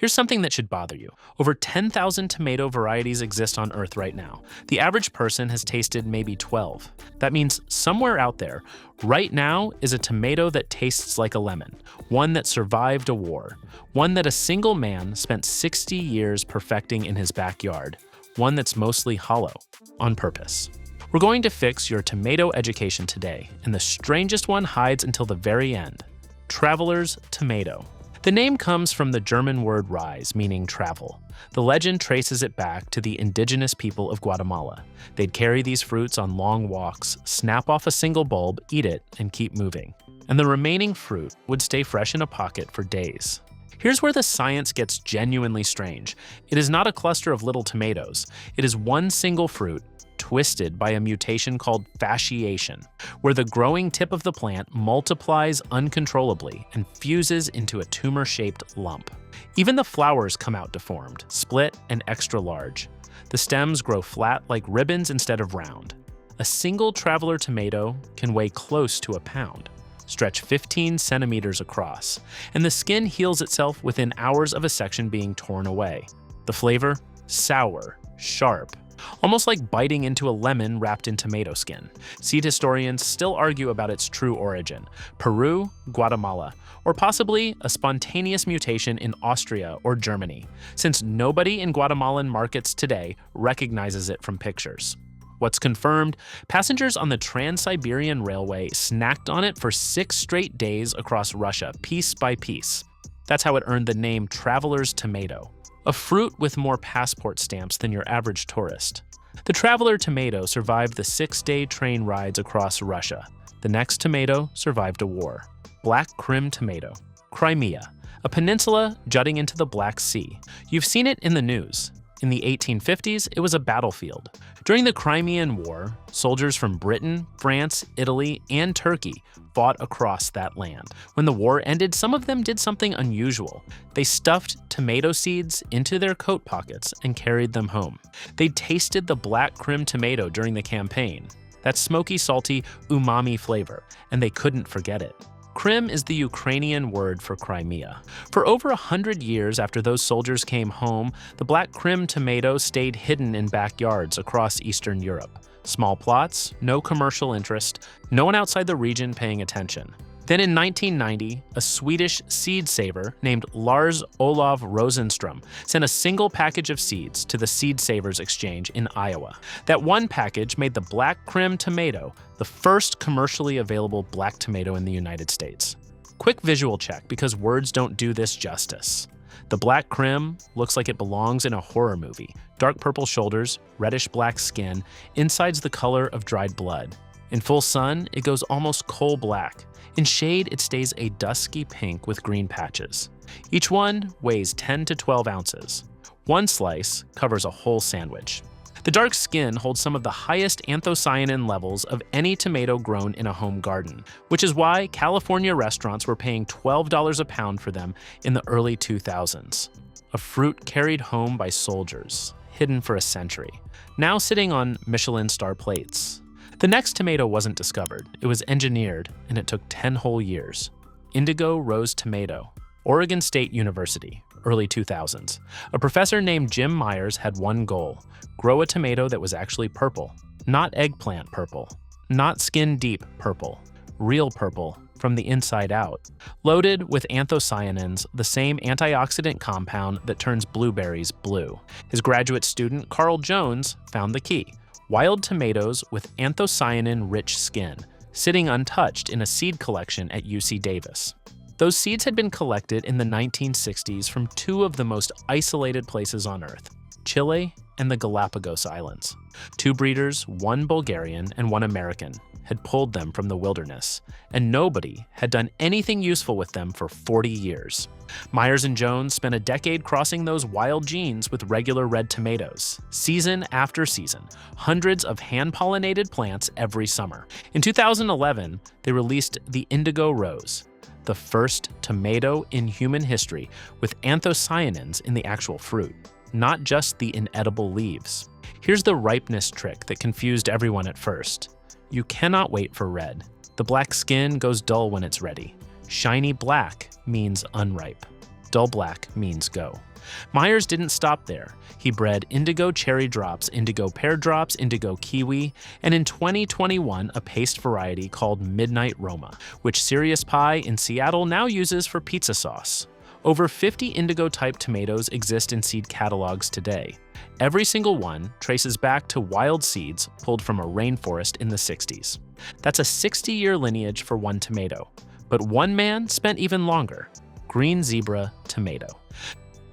Here's something that should bother you. Over 10,000 tomato varieties exist on Earth right now. The average person has tasted maybe 12. That means somewhere out there, right now, is a tomato that tastes like a lemon, one that survived a war, one that a single man spent 60 years perfecting in his backyard, one that's mostly hollow, on purpose. We're going to fix your tomato education today, and the strangest one hides until the very end. Traveler's tomato. The name comes from the German word reise, meaning travel. The legend traces it back to the indigenous people of Guatemala. They'd carry these fruits on long walks, snap off a single bulb, eat it, and keep moving. And the remaining fruit would stay fresh in a pocket for days. Here's where the science gets genuinely strange. It is not a cluster of little tomatoes. It is one single fruit, twisted by a mutation called fasciation, where the growing tip of the plant multiplies uncontrollably and fuses into a tumor-shaped lump. Even the flowers come out deformed, split, and extra large. The stems grow flat like ribbons instead of round. A single traveler tomato can weigh close to a pound, stretch 15 centimeters across, and the skin heals itself within hours of a section being torn away. The flavor? Sour, sharp, almost like biting into a lemon wrapped in tomato skin. Seed historians still argue about its true origin: Peru, Guatemala, or possibly a spontaneous mutation in Austria or Germany, since nobody in Guatemalan markets today recognizes it from pictures. What's confirmed? Passengers on the Trans-Siberian Railway snacked on it for 6 straight days across Russia, piece by piece. That's how it earned the name Traveler's Tomato. A fruit with more passport stamps than your average tourist. The traveler tomato survived the 6-day train rides across Russia. The next tomato survived a war. Black Krim tomato. Crimea, a peninsula jutting into the Black Sea. You've seen it in the news. In the 1850s, it was a battlefield. During the Crimean War, soldiers from Britain, France, Italy, and Turkey fought across that land. When the war ended, some of them did something unusual. They stuffed tomato seeds into their coat pockets and carried them home. They tasted the Black Krim tomato during the campaign, that smoky, salty, umami flavor, and they couldn't forget it. Krim is the Ukrainian word for Crimea. For over 100 years after those soldiers came home, the Black Krim tomato stayed hidden in backyards across Eastern Europe. Small plots, no commercial interest, no one outside the region paying attention. Then in 1990, a Swedish seed saver named Lars Olav Rosenström sent a single package of seeds to the Seed Savers Exchange in Iowa. That one package made the Black Krim tomato the first commercially available black tomato in the United States. Quick visual check, because words don't do this justice. The Black Krim looks like it belongs in a horror movie. Dark purple shoulders, reddish-black skin, inside's the color of dried blood. In full sun, it goes almost coal black. In shade, it stays a dusky pink with green patches. Each one weighs 10 to 12 ounces. One slice covers a whole sandwich. The dark skin holds some of the highest anthocyanin levels of any tomato grown in a home garden, which is why California restaurants were paying $12 a pound for them in the early 2000s. A fruit carried home by soldiers, hidden for a century, now sitting on Michelin star plates. The next tomato wasn't discovered, it was engineered, and it took 10 whole years. Indigo Rose Tomato. Oregon State University, early 2000s. A professor named Jim Myers had one goal: grow a tomato that was actually purple. Not eggplant purple, not skin deep purple, real purple from the inside out. Loaded with anthocyanins, the same antioxidant compound that turns blueberries blue. His graduate student, Carl Jones, found the key. Wild tomatoes with anthocyanin-rich skin, sitting untouched in a seed collection at UC Davis. Those seeds had been collected in the 1960s from 2 of the most isolated places on Earth, Chile and the Galapagos Islands. 2 breeders, one Bulgarian and one American, had pulled them from the wilderness, and nobody had done anything useful with them for 40 years. Myers and Jones spent a decade crossing those wild genes with regular red tomatoes, season after season, hundreds of hand-pollinated plants every summer. In 2011, they released the Indigo Rose, the first tomato in human history with anthocyanins in the actual fruit, not just the inedible leaves. Here's the ripeness trick that confused everyone at first. You cannot wait for red. The black skin goes dull when it's ready. Shiny black means unripe. Dull black means go. Myers didn't stop there. He bred indigo cherry drops, indigo pear drops, indigo kiwi, and in 2021, a paste variety called Midnight Roma, which Serious Pie in Seattle now uses for pizza sauce. Over 50 indigo-type tomatoes exist in seed catalogs today. Every single one traces back to wild seeds pulled from a rainforest in the 60s. That's a 60-year lineage for one tomato. But one man spent even longer: green zebra tomato.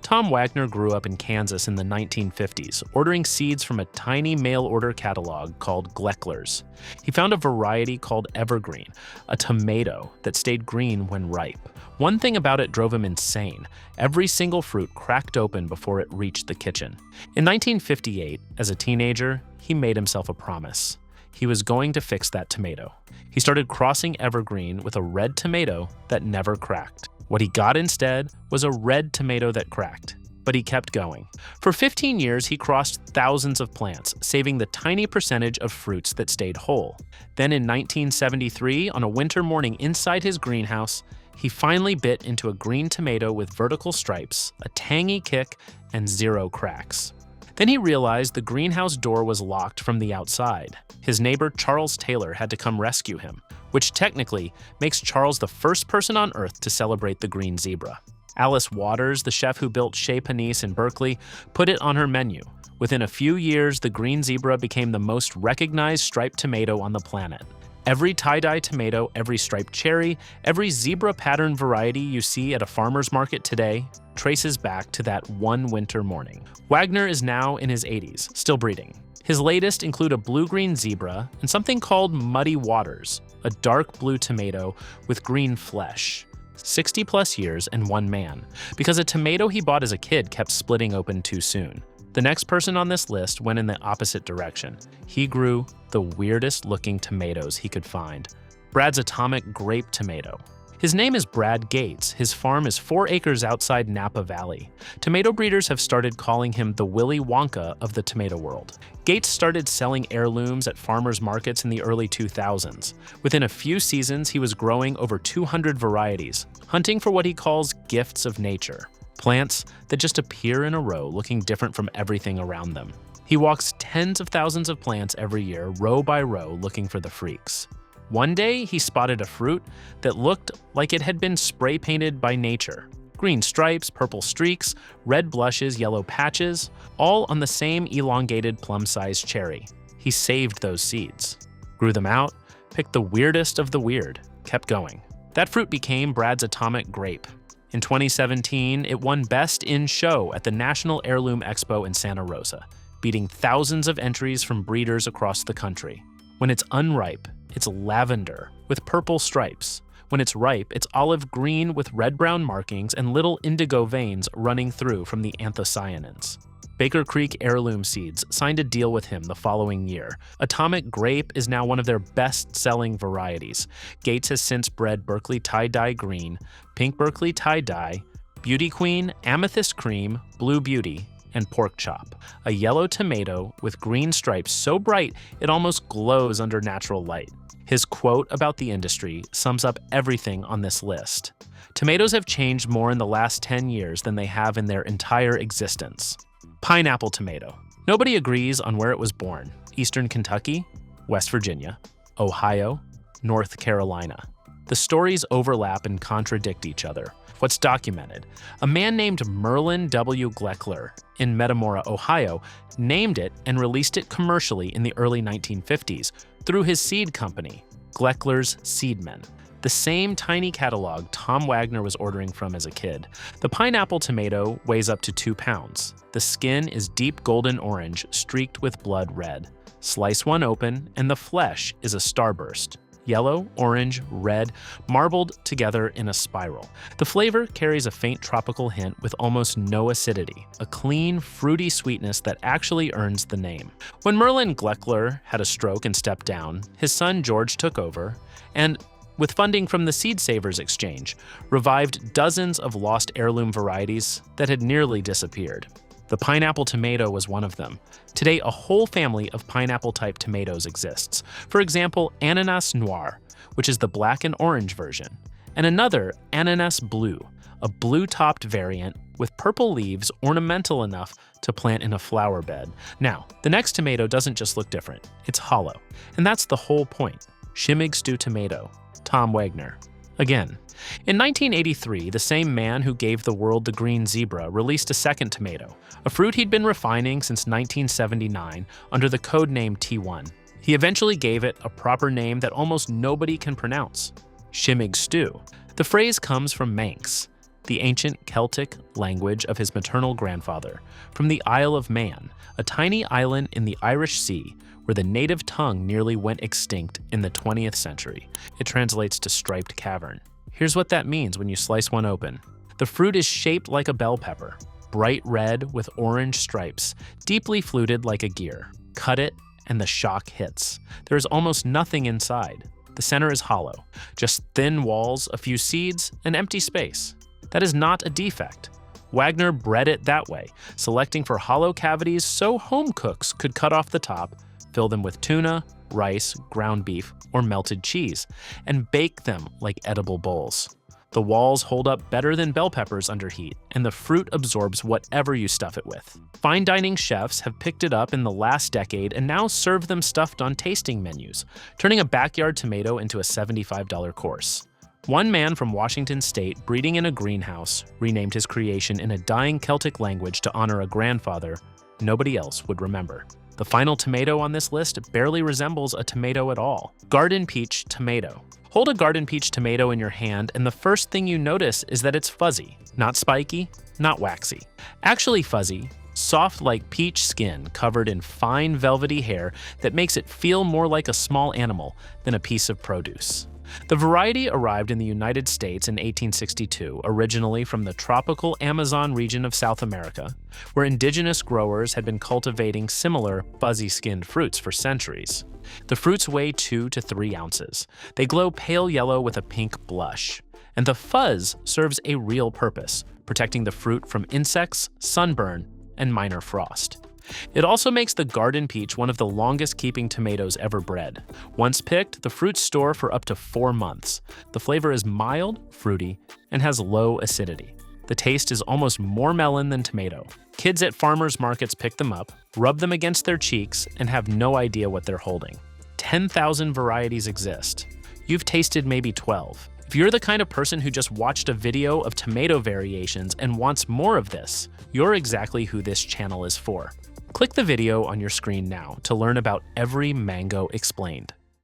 Tom Wagner grew up in Kansas in the 1950s, ordering seeds from a tiny mail-order catalog called Glecklers. He found a variety called Evergreen, a tomato that stayed green when ripe. One thing about it drove him insane: every single fruit cracked open before it reached the kitchen. In 1958, as a teenager, he made himself a promise. He was going to fix that tomato. He started crossing Evergreen with a red tomato that never cracked. What he got instead was a red tomato that cracked, but he kept going. For 15 years, he crossed thousands of plants, saving the tiny percentage of fruits that stayed whole. Then in 1973, on a winter morning inside his greenhouse, he finally bit into a green tomato with vertical stripes, a tangy kick, and 0 cracks. Then he realized the greenhouse door was locked from the outside. His neighbor Charles Taylor had to come rescue him, which technically makes Charles the first person on Earth to celebrate the green zebra. Alice Waters, the chef who built Chez Panisse in Berkeley, put it on her menu. Within a few years, the green zebra became the most recognized striped tomato on the planet. Every tie-dye tomato, every striped cherry, every zebra pattern variety you see at a farmer's market today traces back to that one winter morning. Wagner is now in his 80s, still breeding. His latest include a blue-green zebra and something called Muddy Waters, a dark blue tomato with green flesh. 60-plus years and one man, because a tomato he bought as a kid kept splitting open too soon. The next person on this list went in the opposite direction. He grew the weirdest looking tomatoes he could find. Brad's atomic grape tomato. His name is Brad Gates. His farm is 4 acres outside Napa Valley. Tomato breeders have started calling him the Willy Wonka of the tomato world. Gates started selling heirlooms at farmers markets in the early 2000s. Within a few seasons, he was growing over 200 varieties, hunting for what he calls gifts of nature. Plants that just appear in a row looking different from everything around them. He walks tens of thousands of plants every year, row by row, looking for the freaks. One day, he spotted a fruit that looked like it had been spray painted by nature. Green stripes, purple streaks, red blushes, yellow patches, all on the same elongated plum-sized cherry. He saved those seeds, grew them out, picked the weirdest of the weird, kept going. That fruit became Brad's atomic grape. In 2017, it won Best in Show at the National Heirloom Expo in Santa Rosa, beating thousands of entries from breeders across the country. When it's unripe, it's lavender with purple stripes. When it's ripe, it's olive green with red-brown markings and little indigo veins running through from the anthocyanins. Baker Creek Heirloom Seeds signed a deal with him the following year. Atomic Grape is now one of their best-selling varieties. Gates has since bred Berkeley Tie-Dye Green, Pink Berkeley Tie-Dye, Beauty Queen, Amethyst Cream, Blue Beauty, and Pork Chop, a yellow tomato with green stripes so bright it almost glows under natural light. His quote about the industry sums up everything on this list. Tomatoes have changed more in the last 10 years than they have in their entire existence. Pineapple tomato. Nobody agrees on where it was born. Eastern Kentucky, West Virginia, Ohio, North Carolina. The stories overlap and contradict each other. What's documented? A man named Merlin W. Gleckler in Metamora, Ohio, named it and released it commercially in the early 1950s through his seed company, Gleckler's Seedmen, the same tiny catalog Tom Wagner was ordering from as a kid. The pineapple tomato weighs up to 2 pounds. The skin is deep golden orange, streaked with blood red. Slice one open, and the flesh is a starburst. Yellow, orange, red, marbled together in a spiral. The flavor carries a faint tropical hint with almost no acidity, a clean, fruity sweetness that actually earns the name. When Merlin Gleckler had a stroke and stepped down, his son George took over, and with funding from the Seed Savers Exchange, revived dozens of lost heirloom varieties that had nearly disappeared. The pineapple tomato was one of them. Today, a whole family of pineapple-type tomatoes exists. For example, Ananas Noir, which is the black and orange version, and another Ananas Blue, a blue-topped variant with purple leaves ornamental enough to plant in a flower bed. Now, the next tomato doesn't just look different, it's hollow. And that's the whole point. Shimmig stew tomato, Tom Wagner. Again, in 1983, the same man who gave the world the green zebra released a second tomato, a fruit he'd been refining since 1979 under the code name T1. He eventually gave it a proper name that almost nobody can pronounce, Shimmig stew. The phrase comes from Manx, the ancient Celtic language of his maternal grandfather, from the Isle of Man, a tiny island in the Irish Sea where the native tongue nearly went extinct in the 20th century. It translates to striped cavern. Here's what that means when you slice one open. The fruit is shaped like a bell pepper, bright red with orange stripes, deeply fluted like a gear. Cut it, and the shock hits. There is almost nothing inside. The center is hollow, just thin walls, a few seeds, and empty space. That is not a defect. Wagner bred it that way, selecting for hollow cavities so home cooks could cut off the top, fill them with tuna, rice, ground beef, or melted cheese, and bake them like edible bowls. The walls hold up better than bell peppers under heat, and the fruit absorbs whatever you stuff it with. Fine dining chefs have picked it up in the last decade and now serve them stuffed on tasting menus, turning a backyard tomato into a $75 course. One man from Washington State, breeding in a greenhouse, renamed his creation in a dying Celtic language to honor a grandfather nobody else would remember. The final tomato on this list barely resembles a tomato at all. Garden peach tomato. Hold a garden peach tomato in your hand, and the first thing you notice is that it's fuzzy. Not spiky, not waxy. Actually fuzzy, soft like peach skin covered in fine velvety hair that makes it feel more like a small animal than a piece of produce. The variety arrived in the United States in 1862, originally from the tropical Amazon region of South America, where indigenous growers had been cultivating similar fuzzy-skinned fruits for centuries. The fruits weigh 2 to 3 ounces. They glow pale yellow with a pink blush. And the fuzz serves a real purpose, protecting the fruit from insects, sunburn, and minor frost. It also makes the garden peach one of the longest-keeping tomatoes ever bred. Once picked, the fruits store for up to 4 months. The flavor is mild, fruity, and has low acidity. The taste is almost more melon than tomato. Kids at farmers markets pick them up, rub them against their cheeks, and have no idea what they're holding. 10,000 varieties exist. You've tasted maybe 12. If you're the kind of person who just watched a video of tomato variations and wants more of this, you're exactly who this channel is for. Click the video on your screen now to learn about every mango explained.